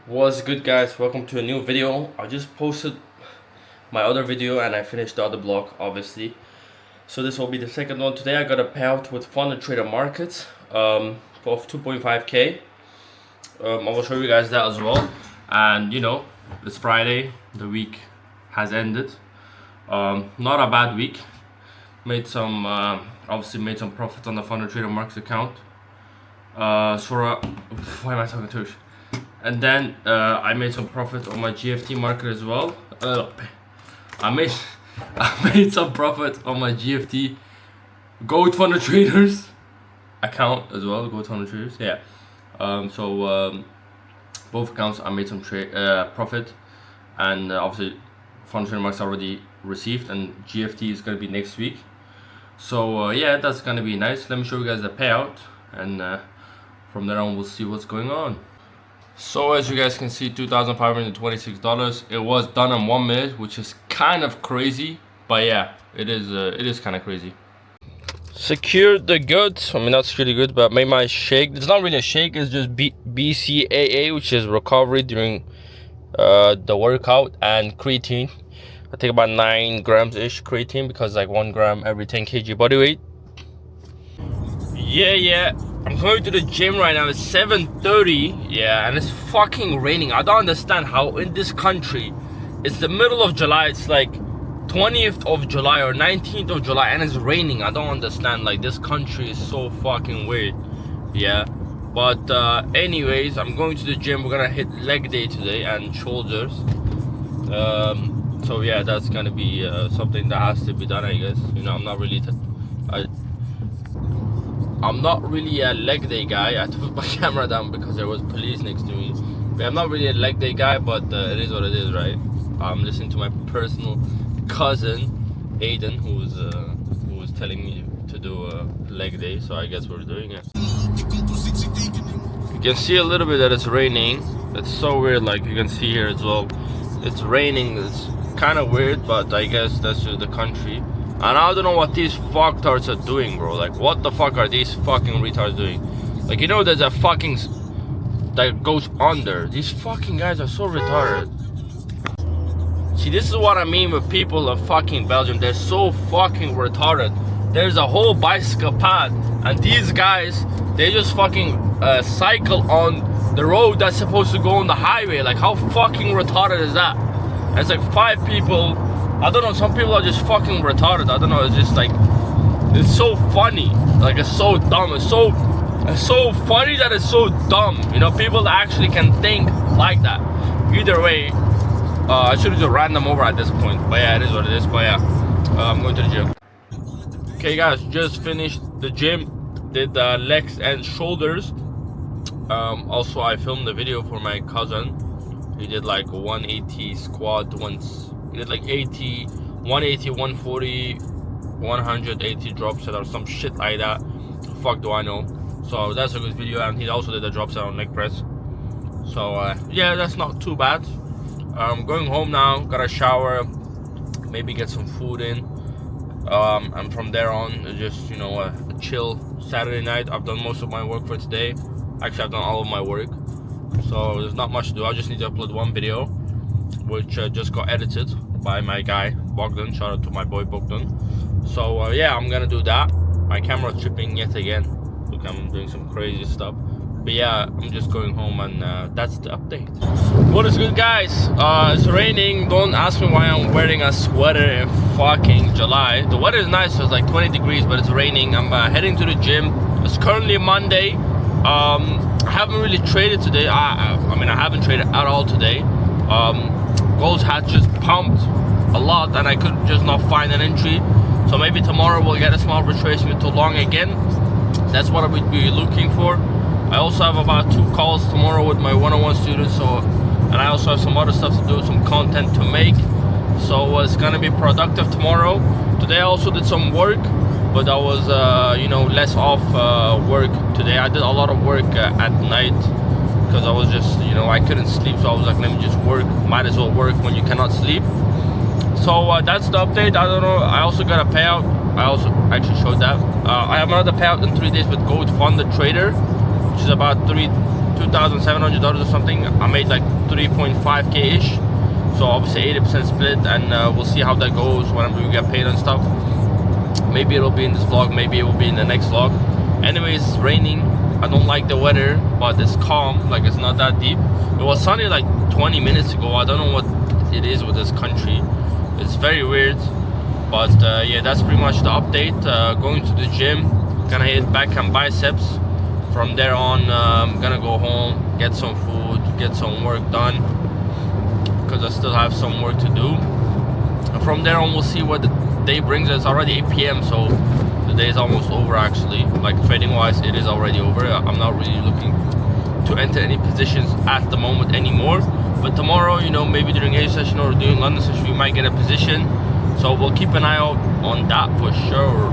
What's good, guys? Welcome to a new video. I just posted my other video and I finished the other block, obviously. So this will be the second one. Today I got a payout with Fund Trader Markets of 2.5k. I will show you guys that as well. And it's Friday. The week has ended. Not a bad week. Made some obviously made some profit on the Fund Trader Markets account. Why am I talking Turkish? And then I made some profit on my GFT market as well. I made some profit on my GFT Goat Fund Traders account as well. Goat Fund Traders, yeah. Both accounts I made some profit, and obviously Fund Trader Markets already received, and GFT is gonna be next week. So yeah, that's gonna be nice. Let me show you guys the payout, and from there on we'll see what's going on. So as you guys can see, $2,526. It was done in 1 minute, which is kind of crazy, but yeah, it is kind of crazy. Secured the goods. I mean, not secured the goods, but made my shake. It's not really a shake, it's just BCAA, which is recovery during the workout, and creatine. I take about 9 grams ish creatine, because like 1 gram every 10 kg body weight. Yeah, I'm going to the gym right now. It's 7:30, yeah, and it's fucking raining. I don't understand how in this country, it's the middle of July, it's like 20th of July or 19th of July, and it's raining. I don't understand. Like, this country is so fucking weird, yeah. But anyways, I'm going to the gym. We're gonna hit leg day today and shoulders. So yeah, that's gonna be something that has to be done, I guess. I'm not really a leg day guy. I had to put my camera down because there was police next to me. But I'm not really a leg day guy, but it is what it is, right? I'm listening to my personal cousin, Aiden, who was telling me to do a leg day, so I guess we're doing it. You can see a little bit that it's raining. It's so weird, like you can see here as well. It's raining, it's kind of weird, but I guess that's just the country. And I don't know what these fucktards are doing, bro. Like, what the fuck are these fucking retards doing? Like, there's a fucking that goes under. These fucking guys are so retarded. See, this is what I mean with people of fucking Belgium. They're so fucking retarded. There's a whole bicycle path, and these guys, they just fucking cycle on the road that's supposed to go on the highway. Like, how fucking retarded is that? And it's like 5 people. I don't know, some people are just fucking retarded. I don't know, it's just like, it's so funny. Like, it's so dumb. It's so funny that it's so dumb. People that actually can think like that. Either way, I should have just ran them over at this point. But yeah, it is what it is. But yeah, I'm going to the gym. Okay, guys, just finished the gym. Did legs and shoulders. Also, I filmed the video for my cousin. He did like 180 squat once. He did like 80, 180, 140, 180 drop set or some shit like that. Fuck do I know. So that's a good video, and he also did a drop set on leg press. So yeah, that's not too bad. I'm going home now, gotta shower, maybe get some food in. And from there on, just a chill Saturday night. I've done most of my work for today. Actually, I've done all of my work. So there's not much to do. I just need to upload one video, which just got edited by my guy Bogdan. Shout out to my boy Bogdan. So yeah, I'm gonna do that. My camera's tripping yet again. Look, I'm doing some crazy stuff. But yeah, I'm just going home, and that's the update. What is good, guys? It's raining. Don't ask me why I'm wearing a sweater in fucking July. The weather is nice, so it's like 20 degrees, but it's raining. I'm heading to the gym. It's currently Monday. I haven't really traded today. I haven't traded at all today. Goals had just pumped a lot, and I could just not find an entry. So maybe tomorrow we'll get a small retracement to long again. That's what I would be looking for. I also have about 2 calls tomorrow with my one-on-one students. And I also have some other stuff to do, some content to make. So it's gonna be productive tomorrow. Today I also did some work, but I was less off work today. I did a lot of work at night, because I was just, I couldn't sleep, so I was like, let me just work. Might as well work when you cannot sleep. So that's the update. I don't know, I also got a payout. I also actually showed that. I have another payout in 3 days with Goat Fund Trader, which is about 3 $2,700 or something. I made like 3.5k ish, so obviously 80% split, and we'll see how that goes whenever we get paid and stuff. Maybe it'll be in this vlog, maybe it will be in the next vlog. Anyways, it's raining. I don't like the weather, but it's calm, like it's not that deep. It was sunny like 20 minutes ago. I don't know what it is with this country. It's very weird. But yeah, that's pretty much the update. Going to the gym, gonna hit back and biceps. From there on, I'm gonna go home, get some food, get some work done, because I still have some work to do. And from there on, we'll see what the day brings us. Already 8 p.m, so the day is almost over actually. Like trading wise, it is already over. I'm not really looking to enter any positions at the moment anymore. But tomorrow, you know, maybe during A session or during London session, we might get a position. So we'll keep an eye out on that for sure.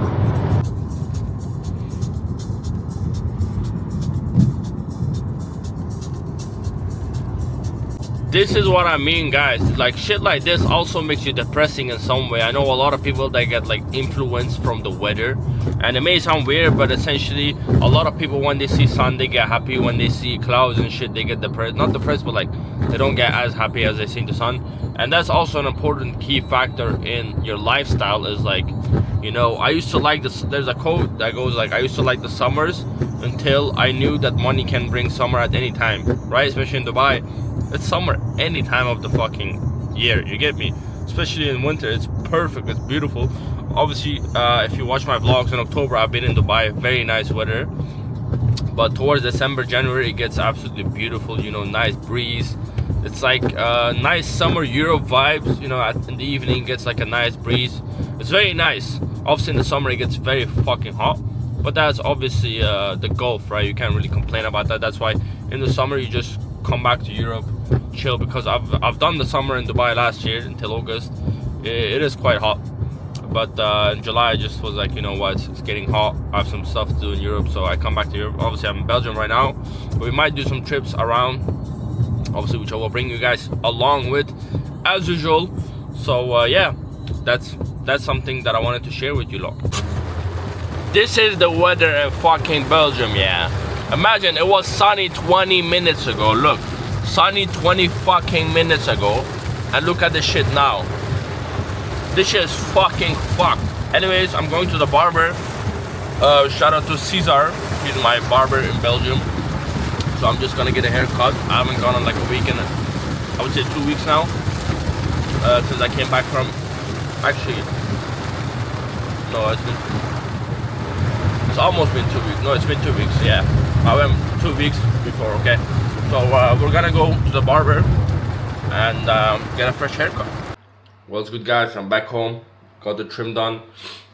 This is what I mean, guys. Like shit like this also makes you depressing in some way. I know a lot of people that get like influenced from the weather, and it may sound weird, but essentially a lot of people, when they see sun, they get happy. When they see clouds and shit, they get depressed. Not depressed, but like they don't get as happy as they see the sun. And that's also an important key factor in your lifestyle. Is like, you know, I used to like this. There's a quote that goes like, I used to like the summers until I knew that money can bring summer at any time, right? Especially in Dubai. It's summer any time of the fucking year, you get me? Especially in winter, it's perfect, it's beautiful. Obviously, if you watch my vlogs in October, I've been in Dubai, very nice weather. But towards December, January, it gets absolutely beautiful, you know, nice breeze. It's like nice summer Europe vibes, you know, in the evening it gets like a nice breeze. It's very nice. Obviously in the summer it gets very fucking hot. But that's obviously the Gulf, right? You can't really complain about that. That's why in the summer you just come back to Europe, chill, because I've done the summer in Dubai last year until August. It is quite hot, but in July I just was like, you know what, it's getting hot. I have some stuff to do in Europe, so I come back to Europe. Obviously I'm in Belgium right now, but we might do some trips around, obviously, which I will bring you guys along with as usual. So yeah, that's something that I wanted to share with you lot. This is the weather in fucking Belgium, yeah. Imagine it was sunny 20 minutes ago. Look, sunny 20 fucking minutes ago, and look at this shit now. This shit is fucking fucked. Anyways, I'm going to the barber. Shout out to Cesar. He's my barber in Belgium. So I'm just gonna get a haircut. I haven't gone in like a week and I would say 2 weeks now. Since I came back from, actually, no, it's almost been 2 weeks. No, it's been 2 weeks, yeah. I went 2 weeks before, okay? So we're gonna go to the barber and get a fresh haircut. Well, it's good, guys. I'm back home. Got the trim done.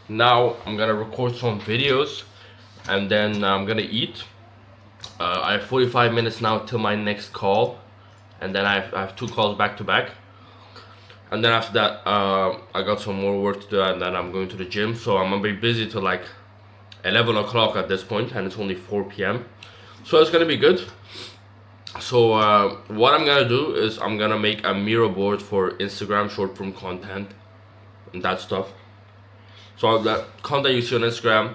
Now I'm gonna record some videos and then I'm gonna eat. I have 45 minutes now till my next call, and then I have 2 calls back to back. And then after that, I got some more work to do, and then I'm going to the gym. So I'm gonna be busy till like 11 o'clock at this point, and it's only 4 p.m. So it's gonna be good. So what I'm gonna do is I'm gonna make a mirror board for Instagram short form content and that stuff. So that content you see on Instagram,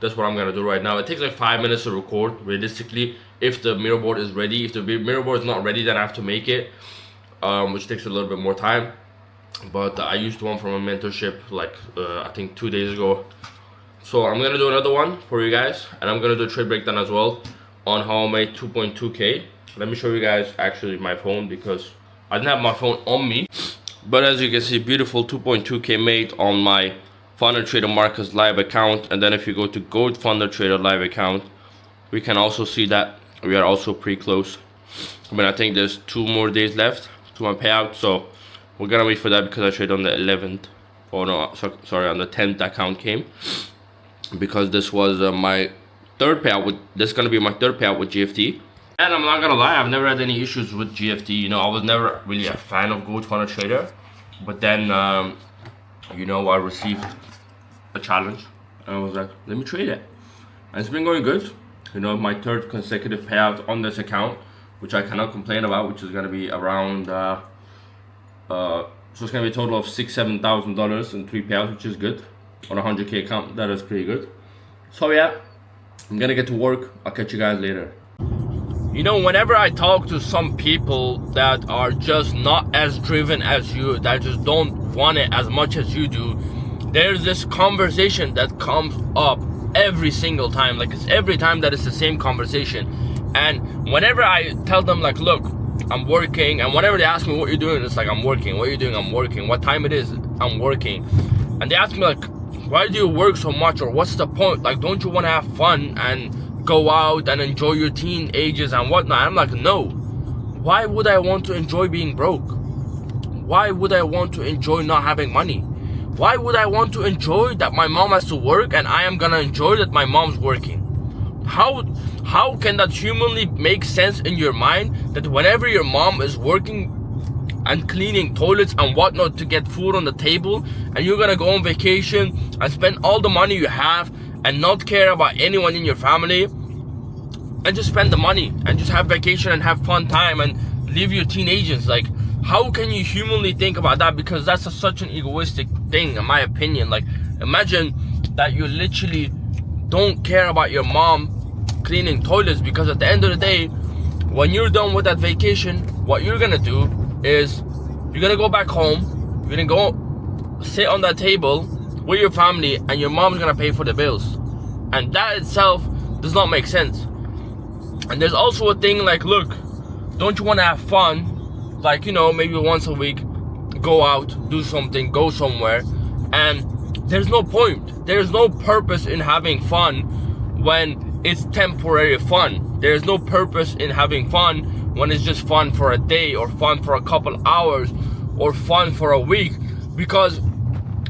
that's what I'm gonna do right now. It takes like 5 minutes to record realistically, if the mirror board is ready. If the mirror board is not ready, then I have to make it, which takes a little bit more time. But I used one from a mentorship like I think 2 days ago. So I'm gonna do another one for you guys, and I'm gonna do a trade breakdown as well on how I made 2.2k. Let me show you guys actually my phone, because I didn't have my phone on me. But as you can see, beautiful 2.2k made on my Funder Trader Marcus live account. And then if you go to Gold Funder Trader live account, we can also see that we are also pretty close. I mean, I think there's 2 more days left to my payout, so we're gonna wait for that, because I trade on the 11th. Oh no, sorry, on the 10th account came, because this was my third payout with, this is gonna be my third payout with GFT. And I'm not gonna lie, I've never had any issues with GFT. You know, I was never really a fan of Gold Funder Trader, but then you know, I received a challenge and I was like, let me trade it, and it's been going good. You know, my 3rd consecutive payout on this account, which I cannot complain about, which is gonna be around so it's gonna be a total of $6,000–7,000 in 3 payouts, which is good on a 100k account. That is pretty good. So yeah, I'm gonna get to work. I'll catch you guys later. You know, whenever I talk to some people that are just not as driven as you, that just don't want it as much as you do, there's this conversation that comes up every single time. Like, it's every time that it's the same conversation. And whenever I tell them, like, look, I'm working, and whenever they ask me what you're doing, it's like, I'm working. What are you doing? I'm working. What time it is? I'm working. And they ask me, like, why do you work so much, or what's the point? Like, don't you want to have fun and go out and enjoy your teen ages and whatnot? I'm like, no. Why would I want to enjoy being broke? Why would I want to enjoy not having money? Why would I want to enjoy that my mom has to work and I am gonna enjoy that my mom's working? How can that humanly make sense in your mind, that whenever your mom is working and cleaning toilets and whatnot to get food on the table, and you're gonna go on vacation and spend all the money you have and not care about anyone in your family, and just spend the money and just have vacation and have fun time and live your teenagers? Like, how can you humanly think about that? Because that's such an egoistic thing, in my opinion. Like, imagine that you literally don't care about your mom cleaning toilets, because at the end of the day, when you're done with that vacation, what you're gonna do is you're gonna go back home, you're gonna go sit on that table with your family, and your mom's gonna pay for the bills. And that itself does not make sense. And there's also a thing like, look, don't you want to have fun? Like, you know, maybe once a week, go out, do something, go somewhere. And there's no point, there's no purpose in having fun when it's temporary fun. There's no purpose in having fun when it's just fun for a day, or fun for a couple hours, or fun for a week. Because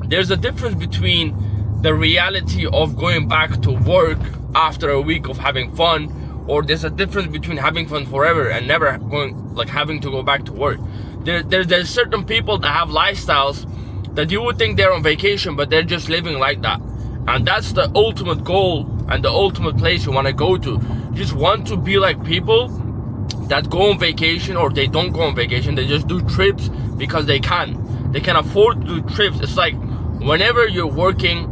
there's a difference between the reality of going back to work after a week of having fun, or there's a difference between having fun forever and never going, like, having to go back to work. There's certain people that have lifestyles that you would think they're on vacation, but they're just living like that. And that's the ultimate goal and the ultimate place you want to go to. You just want to be like people that go on vacation, or they don't go on vacation, they just do trips because they can afford to do trips. It's like, whenever you're working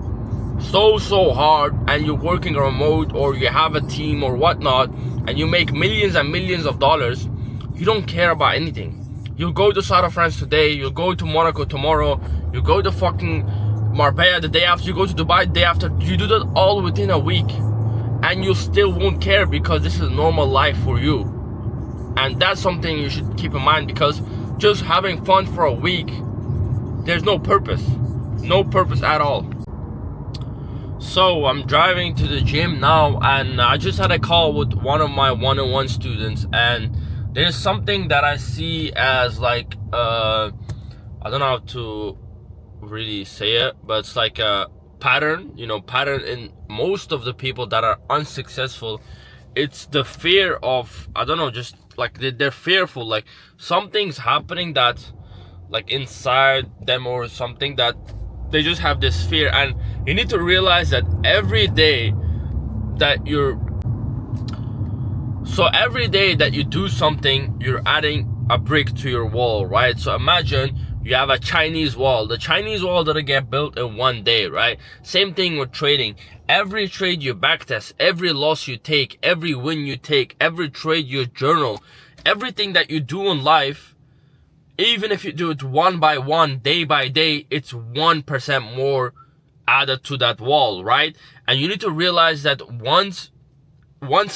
so hard and you're working remote, or you have a team or whatnot, and you make millions and millions of dollars, you don't care about anything. You'll go to South of France today, you'll go to Monaco tomorrow, you go to fucking Marbella the day after, you go to Dubai the day after. You do that all within a week, and you still won't care, because this is normal life for you. And that's something you should keep in mind, because just having fun for a week, there's no purpose at all. So I'm driving to the gym now, and I just had a call with one of my one-on-one students, and there's something that I see as like I don't know how to really say it, but it's like a pattern in most of the people that are unsuccessful. It's the fear of, I don't know, just like they're fearful, like something's happening that, like, inside them, or something that they just have this fear. And you need to realize that every day that you do something, you're adding a brick to your wall, right? So imagine you have a Chinese wall. The Chinese wall didn't get built in one day, right? Same thing with trading. Every trade you backtest, every loss you take, every win you take, every trade you journal, everything that you do in life, even if you do it one by one, day by day, it's 1% more added to that wall, right? And you need to realize that once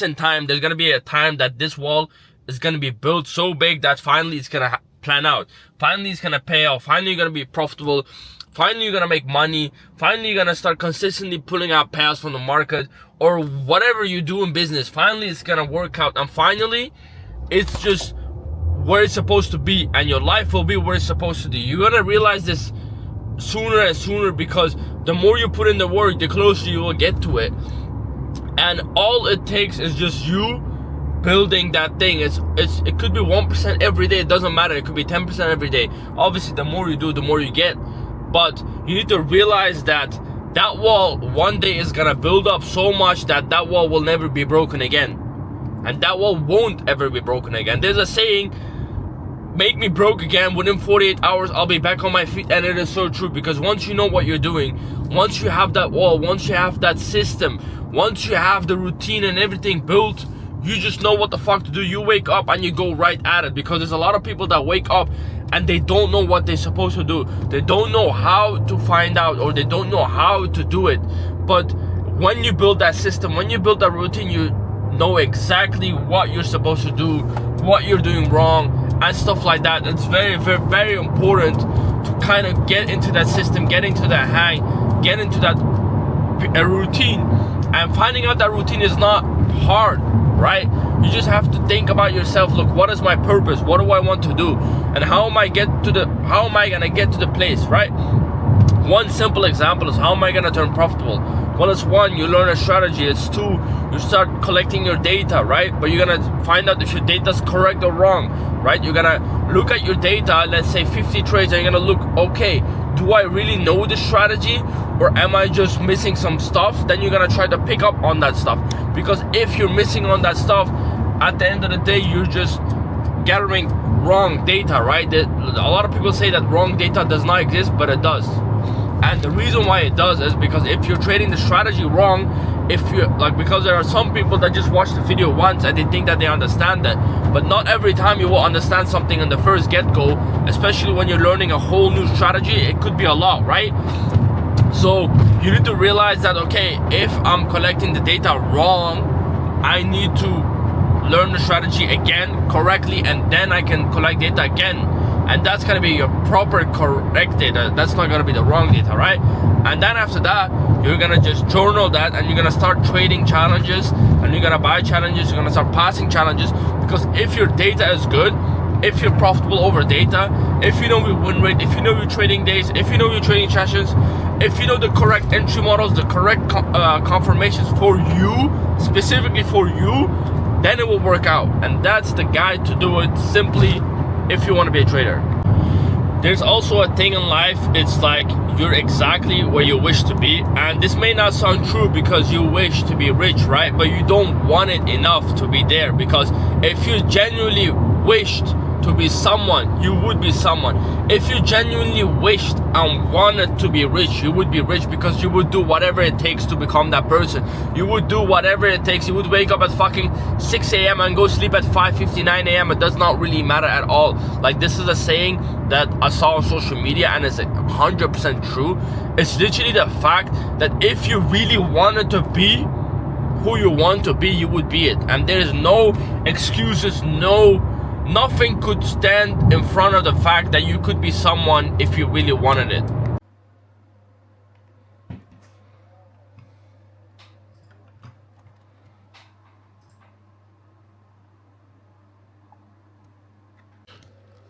in time, there's going to be a time that this wall is going to be built so big that finally it's going to plan out. Finally it's going to pay off. Finally you're going to be profitable. Finally you're going to make money. Finally you're going to start consistently pulling out payouts from the market, or whatever you do in business. Finally it's going to work out, and finally it's just where it's supposed to be, and your life will be where it's supposed to be. You're going to realize this sooner and sooner, because the more you put in the work, the closer you will get to it. And all it takes is just you building that thing. It could be 1% every day, it doesn't matter. It could be 10% every day. Obviously the more you do, the more you get. But you need to realize that that wall one day is gonna build up so much that that wall will never be broken again. And that wall won't ever be broken again. There's a saying, make me broke again, within 48 hours I'll be back on my feet. And it is so true, because once you know what you're doing, once you have that wall, once you have that system, once you have the routine and everything built, you just know what the fuck to do. You wake up and you go right at it, because there's a lot of people that wake up and they don't know what they're supposed to do. They don't know how to find out, or they don't know how to do it. But when you build that system, when you build that routine, you know exactly what you're supposed to do, what you're doing wrong, and stuff like that. It's very, very, very important to kind of get into that system, get into that hang, get into that routine. And finding out that routine is not hard, right? You just have to think about yourself. Look, what is my purpose? What do I want to do? And how am I gonna get to the place, right? One simple example is, how am I gonna turn profitable? Well, it's one, you learn a strategy. It's two, you start collecting your data, right? But you're gonna find out if your data is correct or wrong, right? You're gonna look at your data, let's say 50 trades, and you're gonna look, okay, do I really know the strategy, or am I just missing some stuff? Then you're gonna try to pick up on that stuff. Because if you're missing on that stuff, at the end of the day, you're just gathering wrong data, right? A lot of people say that wrong data does not exist, but it does. And the reason why it does is because if you're trading the strategy wrong, if you're like, because there are some people that just watch the video once and they think that they understand it, but not every time you will understand something in the first get-go, especially when you're learning a whole new strategy. It could be a lot, right? So you need to realize that, okay, if I'm collecting the data wrong, I need to learn the strategy again correctly, and then I can collect data again. And that's gonna be your proper correct data. That's not gonna be the wrong data, right? And then after that, you're gonna just journal that, and you're gonna start trading challenges, and you're gonna buy challenges, you're gonna start passing challenges. Because if your data is good, if you're profitable over data, if you know your win rate, if you know your trading days, if you know your trading sessions, if you know the correct entry models, the correct confirmations for you, specifically for you, then it will work out. And that's the guide to do it simply if you want to be a trader. There's also a thing in life, it's like you're exactly where you wish to be. And this may not sound true because you wish to be rich, right? But you don't want it enough to be there. Because if you genuinely wished to be someone, you would be someone. If you genuinely wished and wanted to be rich, you would be rich, because you would do whatever it takes to become that person. You would do whatever it takes. You would wake up at fucking 6 a.m. and go sleep at 5:59 a.m. It does not really matter at all. Like, this is a saying that I saw on social media, and it's 100% true. It's literally the fact that if you really wanted to be who you want to be, you would be it. And there's no excuses, nothing could stand in front of the fact that you could be someone if you really wanted it.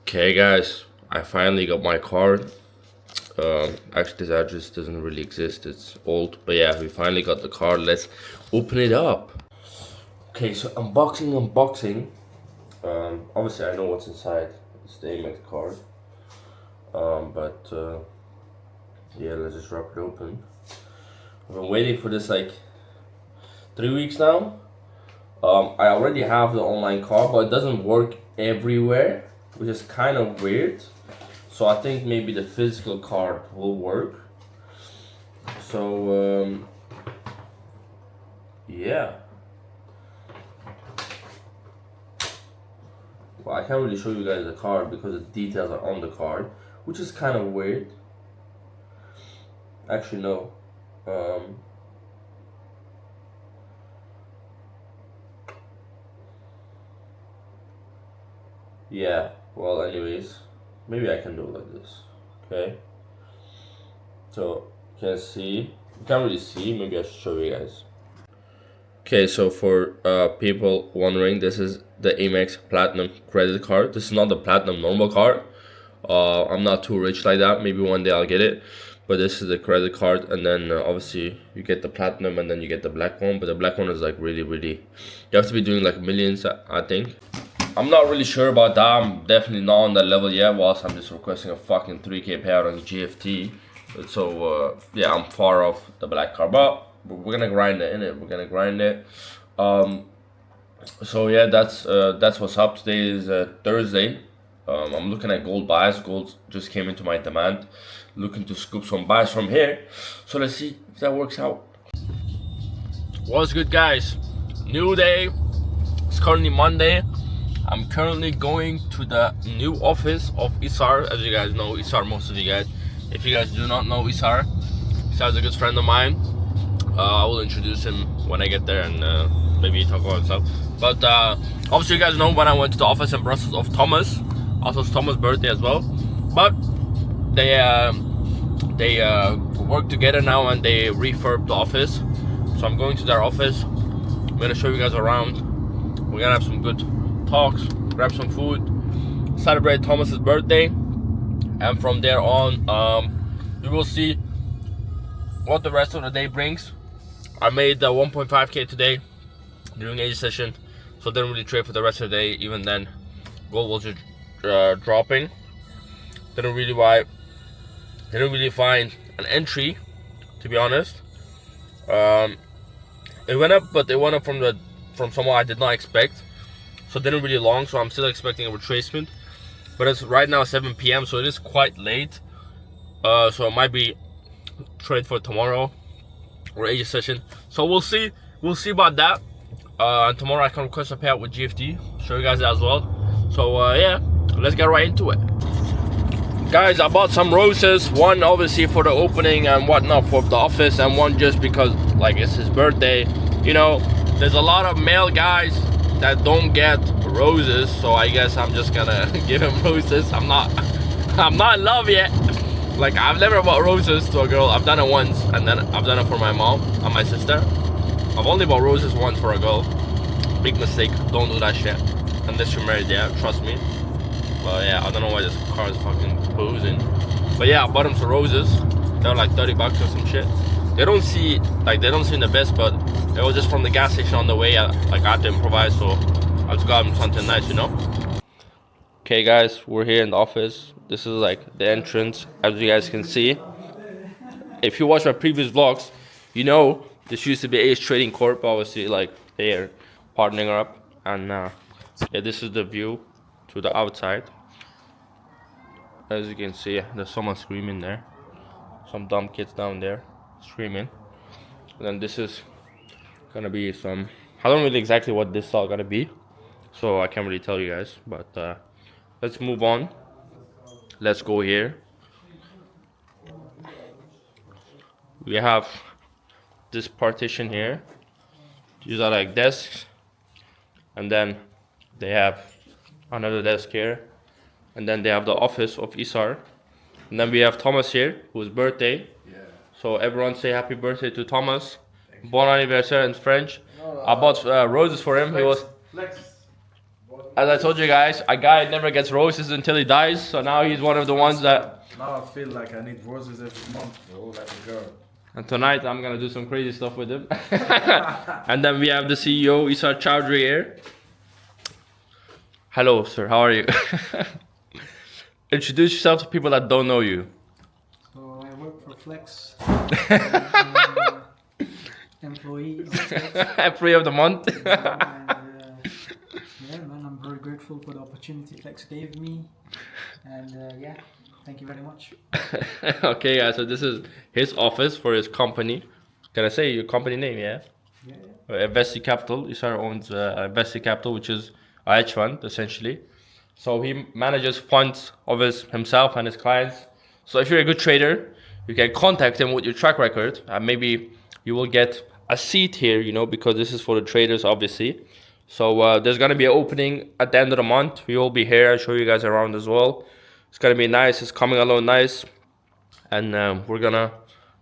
Okay guys, I finally got my card. Actually this address doesn't really exist, it's old, but yeah, we finally got the card. Let's open it up. Okay, so unboxing. Obviously I know what's inside. It's the Amex card. Yeah, let's just wrap it open. I've been waiting for this like 3 weeks now. I already have the online card, but it doesn't work everywhere, which is kind of weird. So I think maybe the physical card will work. So yeah. Well, I can't really show you guys the card because the details are on the card, which is kind of weird. Actually, no. Yeah, well, anyways, maybe I can do it like this. Okay. So, you can see, you can't really see, maybe I should show you guys. Okay, so for people wondering, this is the Amex Platinum credit card. This is not the Platinum normal card. I'm not too rich like that. Maybe one day I'll get it. But this is the credit card, and then obviously you get the Platinum, and then you get the black one. But the black one is like really, you have to be doing like millions, I think. I'm not really sure about that. I'm definitely not on that level yet, whilst I'm just requesting a fucking 3K payout on GFT. So yeah, I'm far off the black card, but we're gonna grind it, innit? We're gonna grind it. So yeah, that's what's up. Today is Thursday. I'm looking at gold buys. Gold just came into my demand. Looking to scoop some buys from here. So let's see if that works out. What's good, guys? New day, It's currently Monday. I'm currently going to the new office of Isar. As you guys know Isar, most of you guys. If you guys do not know Isar, Isar's a good friend of mine. I will introduce him when I get there and maybe talk about himself. But obviously you guys know when I went to the office in Brussels of Thomas. Also it's Thomas' birthday as well. But they work together now and they refurb the office. So I'm going to their office. I'm gonna show you guys around. We're gonna have some good talks, grab some food, celebrate Thomas's birthday, and from there on, we will see what the rest of the day brings. I made 1.5k today during AG session, so didn't really trade for the rest of the day. Even then, gold was just dropping. Didn't really find an entry, to be honest. It went up, but it went up from somewhere I did not expect. So didn't really long, so I'm still expecting a retracement. But it's right now 7 p.m, so it is quite late. So it might be trade for tomorrow or AG session. So we'll see about that. And tomorrow I can request a payout with GFD. Show you guys that as well. So yeah, let's get right into it. Guys, I bought some roses. One obviously for the opening and whatnot for the office, and one just because like it's his birthday. You know, there's a lot of male guys that don't get roses, so I guess I'm just gonna give him roses. I'm not in love yet. Like, I've never bought roses to a girl. I've done it once, and then I've done it for my mom and my sister. I've only bought roses once for a girl. Big mistake. Don't do that shit unless you're married. Yeah, trust me. But yeah, I don't know why this car is fucking boozing. But yeah, I bought them some roses. They were like 30 bucks or some shit. They don't seem the best, but it was just from the gas station on the way. I had to improvise, so I just got them something nice, you know. Okay guys, we're here in the office. This is like the entrance, as you guys can see. If you watch my previous vlogs, you know this used to be Ace Trading Corp. Obviously, like they're partnering up, and yeah, this is the view to the outside. As you can see, there's someone screaming there. Some dumb kids down there screaming. And then this is gonna be some. I don't really exactly what this is all gonna be, so I can't really tell you guys. But let's move on. Let's go here. We have this partition here. These are like desks, and then they have another desk here, and then they have the office of Isar, and then we have Thomas here, whose birthday. Yeah. So everyone say happy birthday to Thomas. Bon anniversaire in French. I bought roses for him. He was. As I told you guys, a guy never gets roses until he dies, so now he's one of the ones that... Now I feel like I need roses every month, bro, like a girl. And tonight I'm gonna do some crazy stuff with him. And then we have the CEO, Isar Chowdhury here. Hello, sir, how are you? Introduce yourself to people that don't know you. So I work for Flex. Employee of Flex. Employee of the month. Yeah, man, I'm very grateful for the opportunity Flex gave me, and yeah, thank you very much. Okay, guys, so this is his office for his company. Can I say your company name? Yeah. Yeah. Investi Capital. Isar owns Investi Capital, which is a hedge fund essentially. So he manages funds of himself and his clients. So if you're a good trader, you can contact him with your track record, and maybe you will get a seat here. You know, because this is for the traders, obviously. So there's gonna be an opening at the end of the month. We will be here. I'll show you guys around as well. It's gonna be nice. It's coming along nice, and we're gonna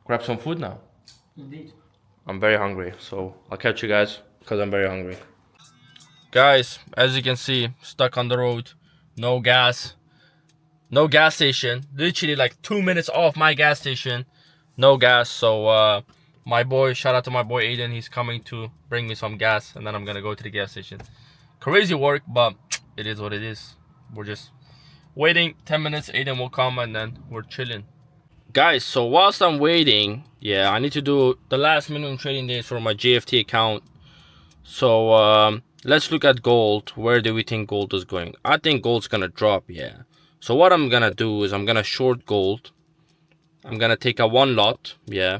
grab some food now. Indeed. I'm very hungry, so I'll catch you guys because I'm very hungry. Guys, as you can see, stuck on the road, no gas station. Literally like 2 minutes off my gas station, no gas. So shout out to my boy Aiden, he's coming to bring me some gas, and then I'm gonna go to the gas station. Crazy work, but it is what it is. We're just waiting 10 minutes, Aiden will come, and then we're chilling. Guys, so whilst I'm waiting, yeah, I need to do the last minimum trading days for my GFT account. So let's look at gold. Where do we think gold is going? I think gold's gonna drop, yeah. So what I'm gonna do is I'm gonna short gold. I'm gonna take a one lot, yeah.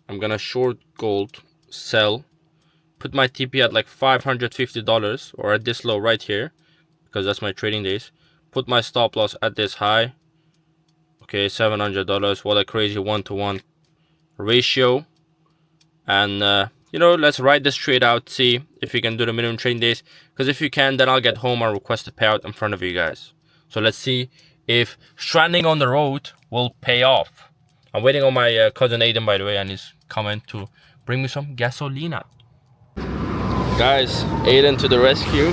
I'm gonna short gold, sell, put my TP at like $550 or at this low right here, because that's my trading days. Put my stop loss at this high. Okay, $700. What a crazy 1-to-1 ratio. And you know, let's ride this trade out, see if we can do the minimum trading days, because if you can, then I'll get home and request a payout in front of you guys. So let's see if stranding on the road will pay off. I'm waiting on my cousin Aiden, by the way, and he's coming to bring me some gasolina. Guys, Aiden to the rescue.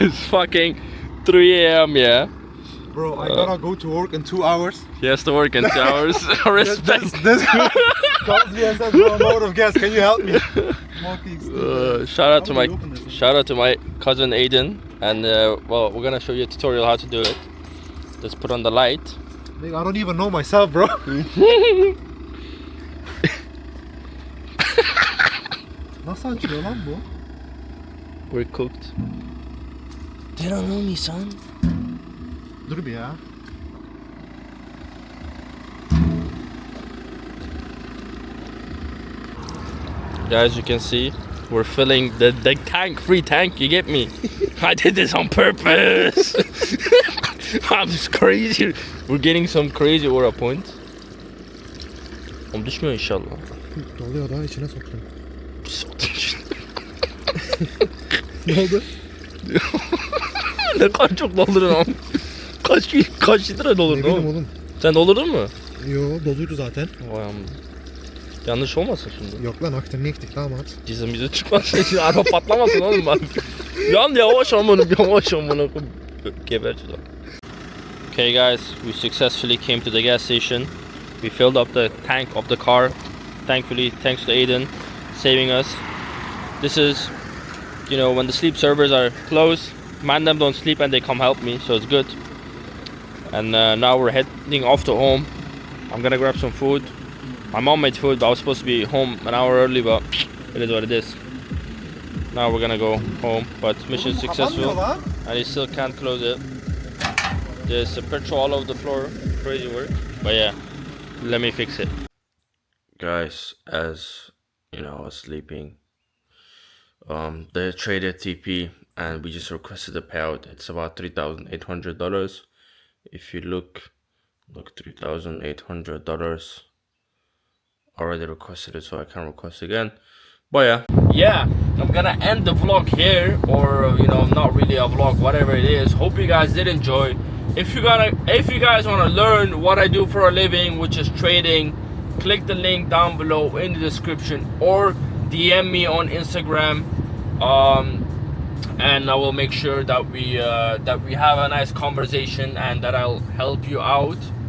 It's fucking 3 a.m. yeah. Bro, I gotta go to work in 2 hours. He has to work in 2 hours. Respect. This cost me a load of gas. Can you help me? Shout out to my cousin Aiden, and well, we're gonna show you a tutorial how to do it. Let's put on the light. Nigga, I don't even know myself, bro. Nasıl açıyor lan bu? We're cooked. They don't know me, son. Dur bir ya. Guys, you can see we're filling the tank, free tank, you get me? I did this on purpose. I'm just crazy. We're getting some crazy aura points. Oğlum düşmüyor inşallah. Doluyor daha içine soktum. Ne oldu? Ne kadar çok doldurun oğlum. Kaç litre doldurdun Ne bileyim oğlum. Sen doldurdun mu? Yo, doluydu zaten. Vay am. Yanlış olmasın şimdi. Yok lan aktarını ektik damat. Cizim bize çıkmasın şimdi araba patlamasın oğlum bak. Yavaş amına geberci lan. Okay guys, we successfully came to the gas station. We filled up the tank of the car. Thankfully, thanks to Aiden saving us. This is, you know, when the sleep servers are closed, man them don't sleep and they come help me, so it's good. And now we're heading off to home. I'm gonna grab some food. My mom made food, but I was supposed to be home an hour early, but it is what it is. Now we're gonna go home, but mission successful, and he still can't close it. There's a petrol all over the floor, crazy work, but yeah, let me fix it. Guys, as you know, I was sleeping. They traded TP, and we just requested a payout. It's about $3,800. If you look $3,800. Already requested it, so I can't request again. But yeah, I'm gonna end the vlog here, or you know, not really a vlog, whatever it is. Hope you guys did enjoy. If you guys want to learn what I do for a living, which is trading, click the link down below in the description, or DM me on Instagram, and I will make sure that we have a nice conversation, and that I'll help you out